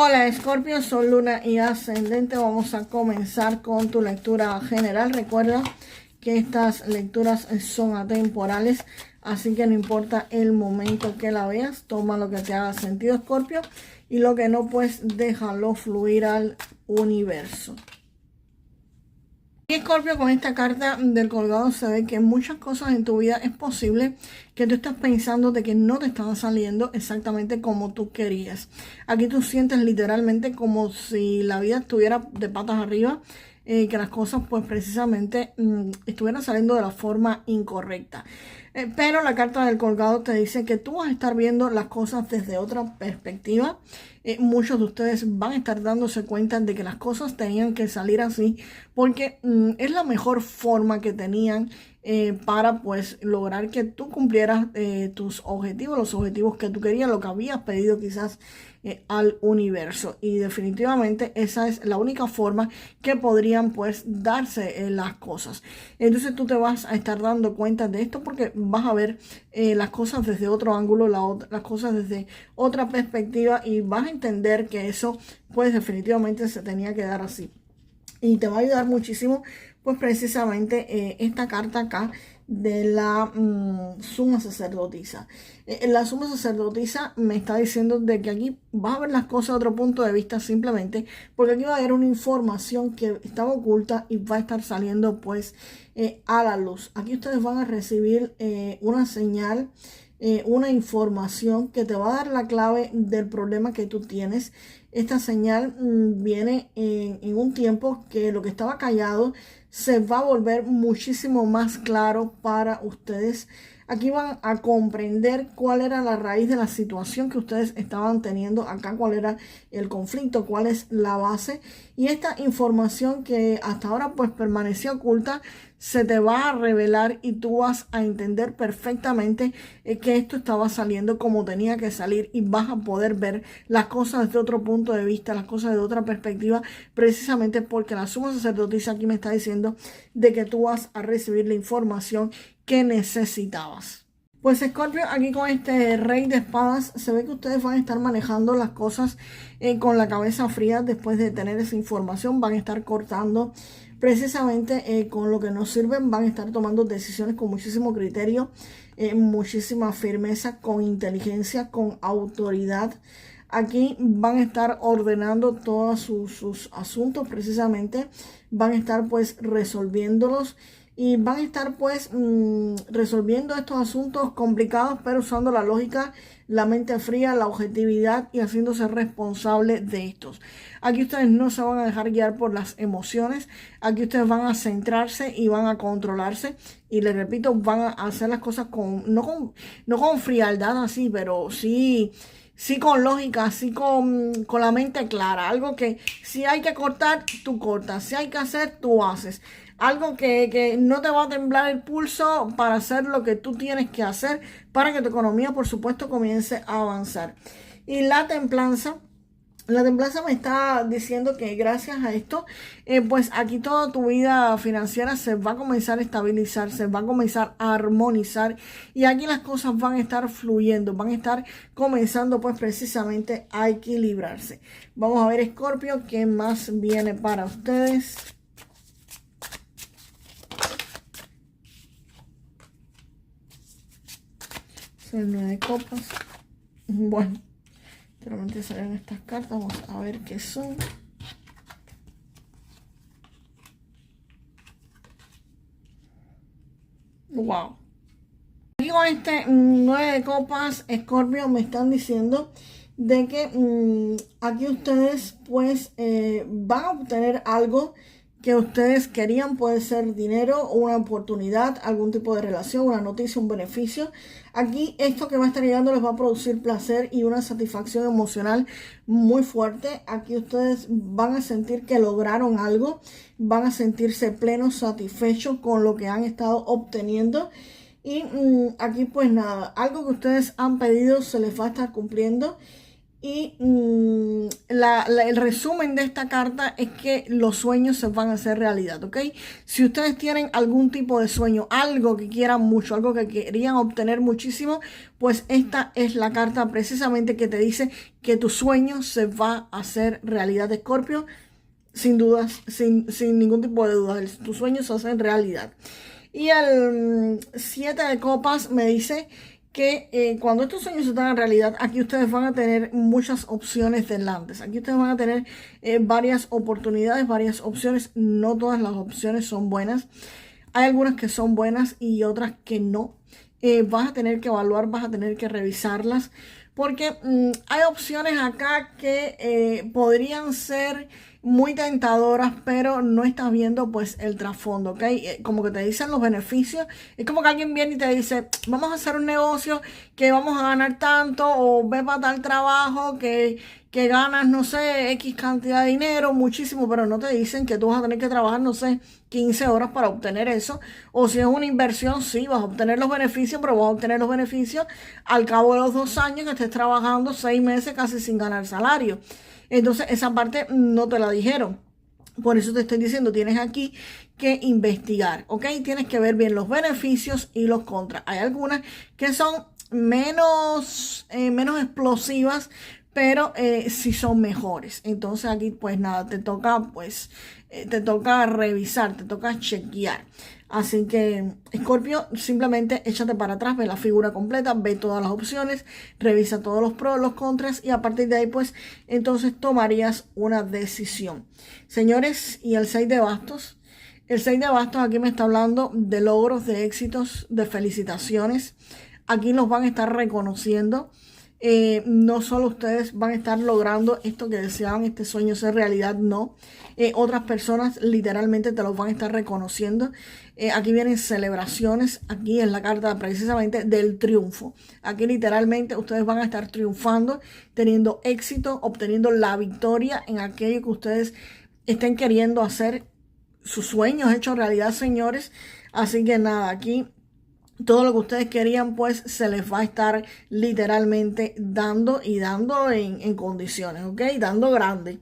Hola Escorpio, Sol, Luna y Ascendente. Vamos a comenzar con tu lectura general. Recuerda que estas lecturas son atemporales, así que no importa el momento que la veas, toma lo que te haga sentido, Escorpio, y lo que no, pues déjalo fluir al universo. Y Escorpio, con esta carta del colgado se ve que muchas cosas en tu vida es posible que tú estás pensando de que no te están saliendo exactamente como tú querías. Aquí tú sientes literalmente como si la vida estuviera de patas arriba, que las cosas pues precisamente estuvieran saliendo de la forma incorrecta. Pero la carta del colgado te dice que tú vas a estar viendo las cosas desde otra perspectiva. Muchos de ustedes van a estar dándose cuenta de que las cosas tenían que salir así porque es la mejor forma que tenían para pues lograr que tú cumplieras tus objetivos, los objetivos que tú querías, lo que habías pedido quizás al universo. Y definitivamente esa es la única forma que podrían pues darse las cosas. Entonces tú te vas a estar dando cuenta de esto porque vas a ver las cosas desde otro ángulo, las cosas desde otra perspectiva, y vas a entender que eso pues definitivamente se tenía que dar así. Y te va a ayudar muchísimo pues precisamente esta carta acá de la suma sacerdotisa. La suma sacerdotisa me está diciendo de que aquí vas a ver las cosas de otro punto de vista, simplemente porque aquí va a haber una información que estaba oculta y va a estar saliendo pues a la luz. Aquí ustedes van a recibir una señal, una información que te va a dar la clave del problema que tú tienes. Esta señal viene en un tiempo que lo que estaba callado se va a volver muchísimo más claro para ustedes. Aquí van a comprender cuál era la raíz de la situación que ustedes estaban teniendo acá, cuál era el conflicto, cuál es la base. Y esta información que hasta ahora pues permanecía oculta se te va a revelar y tú vas a entender perfectamente que esto estaba saliendo como tenía que salir, y vas a poder ver las cosas desde otro punto de vista, las cosas desde otra perspectiva, precisamente porque la suma sacerdotisa aquí me está diciendo de que tú vas a recibir la información que necesitabas. Pues Escorpio, aquí con este rey de espadas se ve que ustedes van a estar manejando las cosas con la cabeza fría. Después de tener esa información van a estar cortando precisamente con lo que nos sirven, van a estar tomando decisiones con muchísimo criterio, muchísima firmeza, con inteligencia, con autoridad. Aquí van a estar ordenando todos sus asuntos, precisamente van a estar pues resolviéndolos. Y van a estar pues resolviendo estos asuntos complicados, pero usando la lógica, la mente fría, la objetividad y haciéndose responsable de estos. Aquí ustedes no se van a dejar guiar por las emociones. Aquí ustedes van a centrarse y van a controlarse. Y les repito, van a hacer las cosas no con frialdad así, pero sí con lógica, sí con la mente clara. Algo que si hay que cortar, tú cortas. Si hay que hacer, tú haces. Algo que no te va a temblar el pulso para hacer lo que tú tienes que hacer para que tu economía, por supuesto, comience a avanzar. Y la templanza me está diciendo que gracias a esto, pues aquí toda tu vida financiera se va a comenzar a estabilizar, se va a comenzar a armonizar, y aquí las cosas van a estar fluyendo, van a estar comenzando pues precisamente a equilibrarse. Vamos a ver, Escorpio, qué más viene para ustedes. El 9 de copas. Bueno, solamente salen estas cartas. Vamos a ver qué son. Wow. Aquí con este 9 de copas, Escorpio, me están diciendo de que aquí ustedes pues van a obtener algo que ustedes querían. Puede ser dinero, una oportunidad, algún tipo de relación, una noticia, un beneficio. Aquí esto que va a estar llegando les va a producir placer y una satisfacción emocional muy fuerte. Aquí ustedes van a sentir que lograron algo, van a sentirse plenos, satisfechos con lo que han estado obteniendo. Y aquí pues nada, algo que ustedes han pedido se les va a estar cumpliendo. Y el resumen de esta carta es que los sueños se van a hacer realidad, ¿ok? Si ustedes tienen algún tipo de sueño, algo que quieran mucho, algo que querían obtener muchísimo, pues esta es la carta precisamente que te dice que tu sueño se va a hacer realidad, Escorpio. Sin dudas, sin ningún tipo de dudas, tus sueños se hacen realidad. Y el 7 de copas me dice que cuando estos sueños se hagan realidad, aquí ustedes van a tener muchas opciones delante. Aquí ustedes van a tener varias oportunidades, varias opciones. No todas las opciones son buenas. Hay algunas que son buenas y otras que no. Vas a tener que evaluar, vas a tener que revisarlas. Porque hay opciones acá que podrían ser muy tentadoras, pero no estás viendo pues el trasfondo, ¿ok? Como que te dicen los beneficios. Es como que alguien viene y te dice, vamos a hacer un negocio que vamos a ganar tanto, o ve para tal trabajo que ganas, no sé, X cantidad de dinero, muchísimo, pero no te dicen que tú vas a tener que trabajar, no sé, 15 horas para obtener eso. O si es una inversión, sí, vas a obtener los beneficios, pero vas a obtener los beneficios al cabo de los 2 años que estés trabajando 6 meses casi sin ganar salario. Entonces, esa parte no te la dijeron. Por eso te estoy diciendo, tienes aquí que investigar, ¿ok? Tienes que ver bien los beneficios y los contras. Hay algunas que son menos explosivas, pero sí son mejores. Entonces aquí pues nada, te toca revisar, te toca chequear. Así que, Escorpio, simplemente échate para atrás, ve la figura completa, ve todas las opciones, revisa todos los pros, los contras y a partir de ahí, pues, entonces tomarías una decisión. Señores, y el 6 de bastos. El 6 de bastos aquí me está hablando de logros, de éxitos, de felicitaciones. Aquí los van a estar reconociendo. No solo ustedes van a estar logrando esto que deseaban, este sueño ser realidad, no. Otras personas literalmente te los van a estar reconociendo. Aquí vienen celebraciones, aquí es la carta precisamente del triunfo. Aquí literalmente ustedes van a estar triunfando, teniendo éxito, obteniendo la victoria en aquello que ustedes estén queriendo hacer, sus sueños hechos realidad, señores. Así que nada, aquí todo lo que ustedes querían pues se les va a estar literalmente dando y dando en condiciones, ¿ok? Dando grande.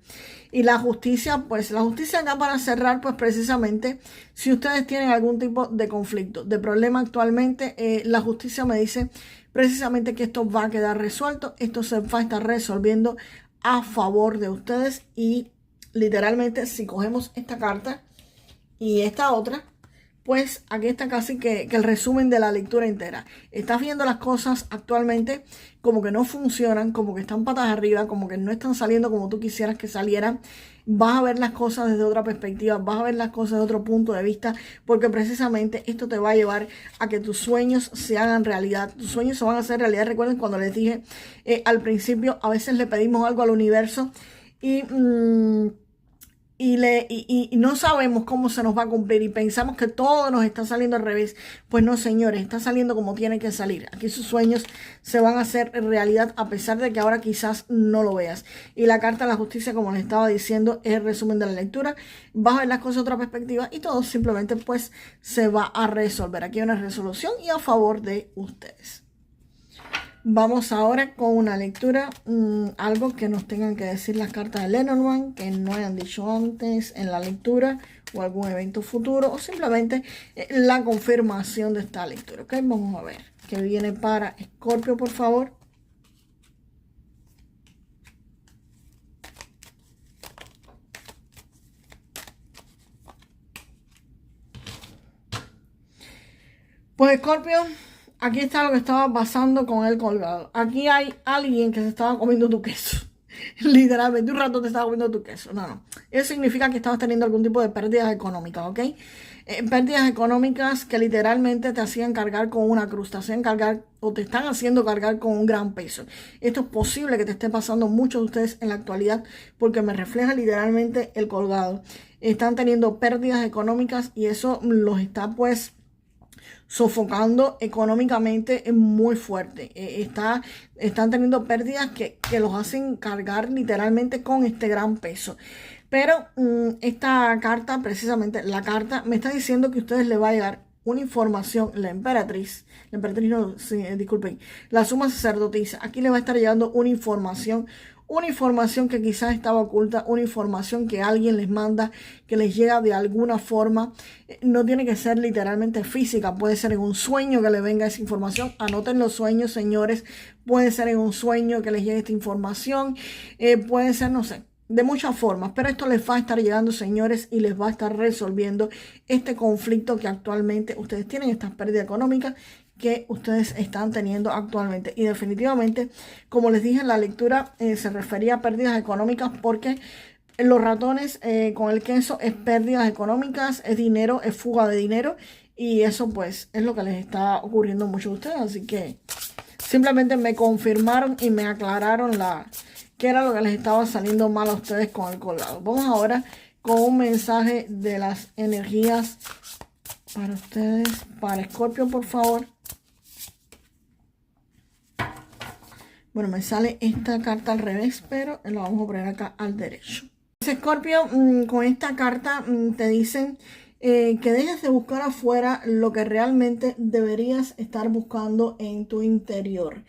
Y la justicia, pues la justicia acá para cerrar pues precisamente si ustedes tienen algún tipo de conflicto, de problema actualmente, la justicia me dice precisamente que esto va a quedar resuelto, esto se va a estar resolviendo a favor de ustedes y literalmente si cogemos esta carta y esta otra, pues aquí está casi que el resumen de la lectura entera. Estás viendo las cosas actualmente como que no funcionan, como que están patas arriba, como que no están saliendo como tú quisieras que salieran. Vas a ver las cosas desde otra perspectiva, vas a ver las cosas de otro punto de vista, porque precisamente esto te va a llevar a que tus sueños se hagan realidad. Tus sueños se van a hacer realidad. Recuerden cuando les dije al principio, a veces le pedimos algo al universo y no sabemos cómo se nos va a cumplir y pensamos que todo nos está saliendo al revés. Pues no, señores, está saliendo como tiene que salir. Aquí sus sueños se van a hacer realidad a pesar de que ahora quizás no lo veas. Y la carta de la justicia, como les estaba diciendo, es el resumen de la lectura. Vas a ver las cosas de otra perspectiva y todo simplemente pues se va a resolver. Aquí hay una resolución y a favor de ustedes. Vamos ahora con una lectura, algo que nos tengan que decir las cartas de Lenormand, que no hayan dicho antes en la lectura, o algún evento futuro, o simplemente la confirmación de esta lectura. ¿Ok? Vamos a ver qué viene para Escorpio, por favor. Pues Escorpio, aquí está lo que estaba pasando con el colgado. Aquí hay alguien que se estaba comiendo tu queso. Literalmente, un rato te estaba comiendo tu queso. No. Eso significa que estabas teniendo algún tipo de pérdidas económicas, ¿ok? Pérdidas económicas que literalmente te hacían cargar con una cruz, te hacían cargar o te están haciendo cargar con un gran peso. Esto es posible que te esté pasando a muchos de ustedes en la actualidad porque me refleja literalmente el colgado. Están teniendo pérdidas económicas y eso los está pues sofocando económicamente muy fuerte. Están teniendo pérdidas que los hacen cargar literalmente con este gran peso. Pero esta carta, precisamente la carta, me está diciendo que a ustedes les va a llegar una información, la emperatriz no, sí, disculpen, la suma sacerdotisa, aquí le va a estar llegando una información, una información que quizás estaba oculta, una información que alguien les manda, que les llega de alguna forma. No tiene que ser literalmente física, puede ser en un sueño que le venga esa información. Anoten los sueños, señores. Puede ser en un sueño que les llegue esta información. Puede ser, no sé, de muchas formas, pero esto les va a estar llegando, señores, y les va a estar resolviendo este conflicto que actualmente ustedes tienen, estas pérdidas económicas que ustedes están teniendo actualmente. Y definitivamente, como les dije en la lectura, se refería a pérdidas económicas porque los ratones con el queso es pérdidas económicas, es dinero, es fuga de dinero, y eso pues es lo que les está ocurriendo a muchos de ustedes. Así que simplemente me confirmaron y me aclararon qué era lo que les estaba saliendo mal a ustedes con el colgado. Vamos ahora con un mensaje de las energías para ustedes, para Escorpio, por favor. Bueno, me sale esta carta al revés, pero la vamos a poner acá al derecho. Escorpio, con esta carta te dicen que dejes de buscar afuera lo que realmente deberías estar buscando en tu interior.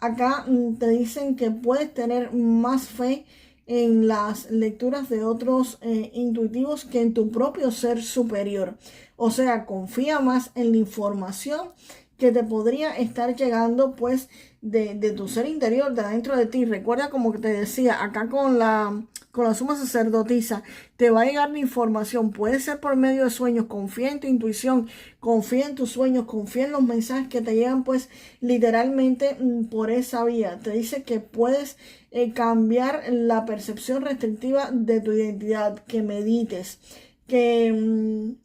Acá te dicen que puedes tener más fe en las lecturas de otros intuitivos que en tu propio ser superior. O sea, confía más en la información que te podría estar llegando pues de tu ser interior, de adentro de ti. Recuerda, como que te decía, acá con la suma sacerdotisa, te va a llegar la información. Puede ser por medio de sueños. Confía en tu intuición, confía en tus sueños, confía en los mensajes que te llegan pues literalmente por esa vía. Te dice que puedes cambiar la percepción restrictiva de tu identidad, que medites, que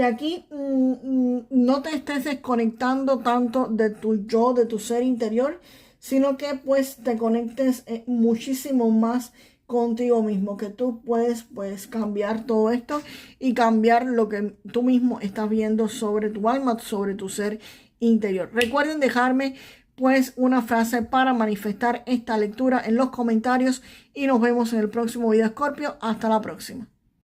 aquí no te estés desconectando tanto de tu yo, de tu ser interior, sino que pues te conectes muchísimo más contigo mismo, que tú puedes pues cambiar todo esto y cambiar lo que tú mismo estás viendo sobre tu alma, sobre tu ser interior. Recuerden dejarme pues una frase para manifestar esta lectura en los comentarios y nos vemos en el próximo video, Escorpio. Hasta la próxima.